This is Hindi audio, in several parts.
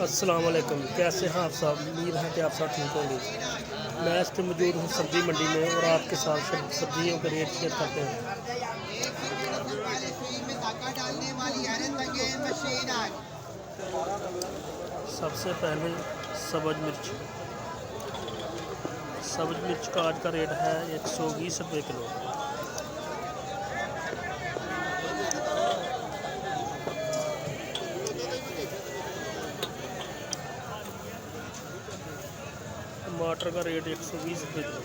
अस्सलाम वालेकुम। कैसे हैं आप सब? उम्मीद है कि आप सब ठीक होंगे। मैं इस टाइम मौजूद हूँ सब्ज़ी मंडी में और आपके साथ सब्जियों के रेट शेयर करते हैं। सबसे पहले सब्ज मिर्च का आज का रेट है 120 रुपये किलो। टमाटर का रेट 120 रुपये किलो।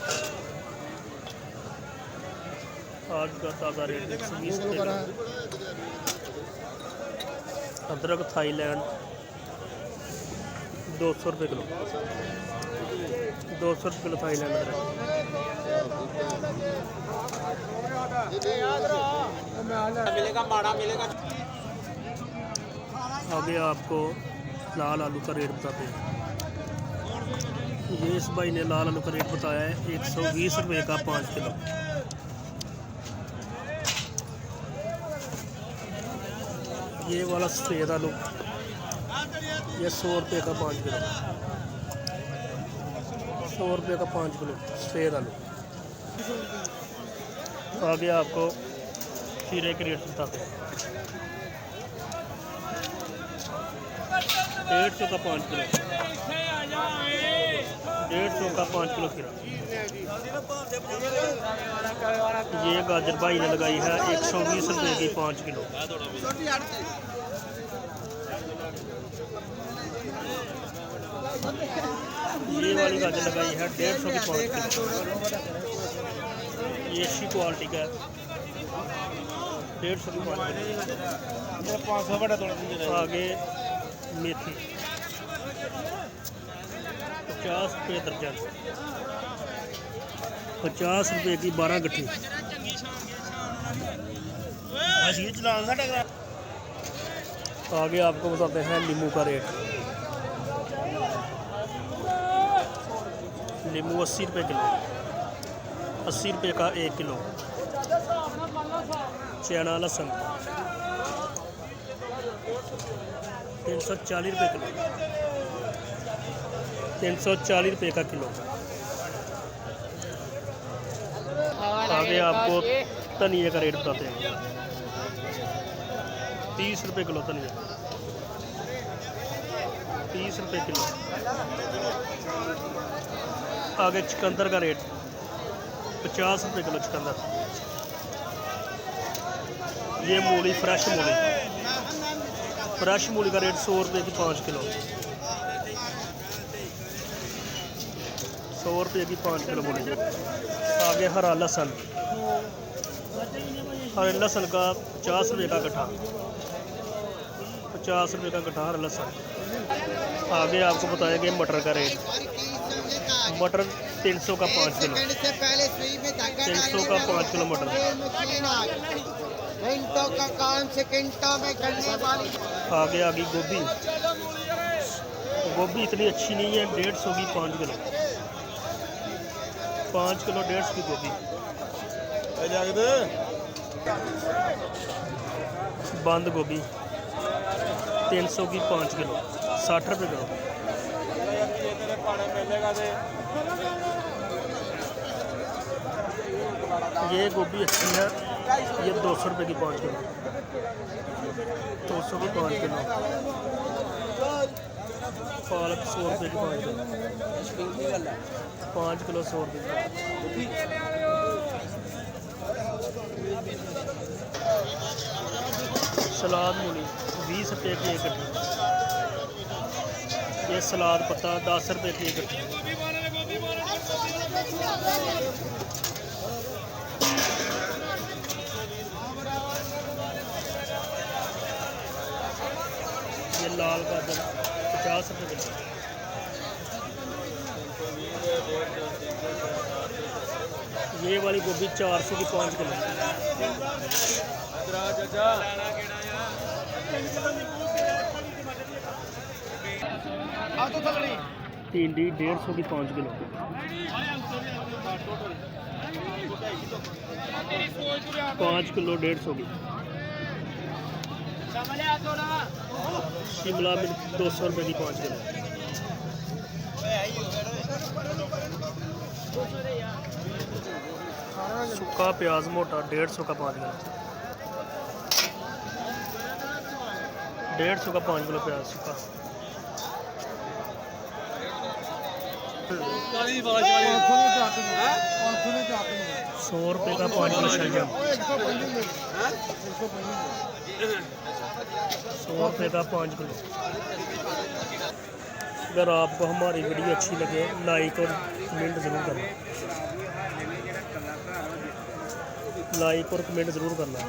आज का ताज़ा रेट 120 रुपये किलो। अदरक थाईलैंड 200 रुपये किलो। 200 रुपये किलो थाईलैंड अदरक। आगे आपको लाल आलू का रेट बताते हैं। ये इस भाई ने लाल आलू का रेट बताया है 120 रुपये का 5 किलो। ये वाला सफ़ेद आलू ये 100 रुपये का 5 किलो। 100 रुपये का 5 किलो सफ़ेद आलू। आगे आपको खीरे के रेट बताते हैं। 150 का 5 किलो। 150 का 5 किलो खीरा। ये गाजर भाई ने लगाई है 120 रुपये की 5 किलो। ये वाली गाजर लगाई है 150 की 5 किलो। ये अच्छी क्वालिटी का है 150 की 5 किलो। आगे मेथी 50 रुपये दर्जन। 50 रुपये की 12 गट्ठी। आगे आपको बताते हैं नींबू का रेट। नींबू 80 रुपये किलो। 80 रुपये का 1 किलो। चना लहसुन 340 रुपये किलो। 340 रुपये का किलो। आगे आपको धनिया का रेट बताते हैं। 30 रुपये किलो धनिया। 30 रुपये किलो। आगे चुकंदर का रेट 50 रुपये किलो चुकंदर। ये मूली फ्रेश मूली का रेट 100 रुपये की 5 किलो। 100 रुपये की 5 किलो मूली। आगे हरा लहसुन का 50 रुपये का गट्ठा। 50 रुपये का गट्ठा हरा लहसुन। आगे आपको बताएंगे मटर का रेट। मटर 300 का 5 किलो। 300 का 5 किलो मटर। आगे आ गई गोभी इतनी अच्छी नहीं है 150 की 5 किलो। 5 किलो 150 की गोभी। बंद गोभी 300 की 5 किलो। 60 रुपये किलो। ये गोभी अच्छी है। ये 200 रुपये की 5 किलो। 200 की 5 किलो। पालक 100 रुपये की 5 किलो। 5 किलो 100 रुपये। सलाद मूली 20 रुपये की 1 गट्ठी। ये सलाद पत्ता 10 रुपये की 1 गट्ठी। ये लाल गाजर 50 रुपये किलो। ये वाली गोभी 400 की 5 किलो। भिंडी 150 की 5 किलो। 5 किलो 150 की। शिमला मिर्च 200 रुपये की 5 किलो। सूखा प्याज मोटा 150 का 5 किलो। 150 का 5 किलो प्याज सूखा। 100 रुपये का 5 किलो शलजम। 100 रुपये का 5 किलो। अगर आपको हमारी वीडियो अच्छी लगे लाइक और कमेंट ज़रूर करना। लाइक और कमेंट ज़रूर करना।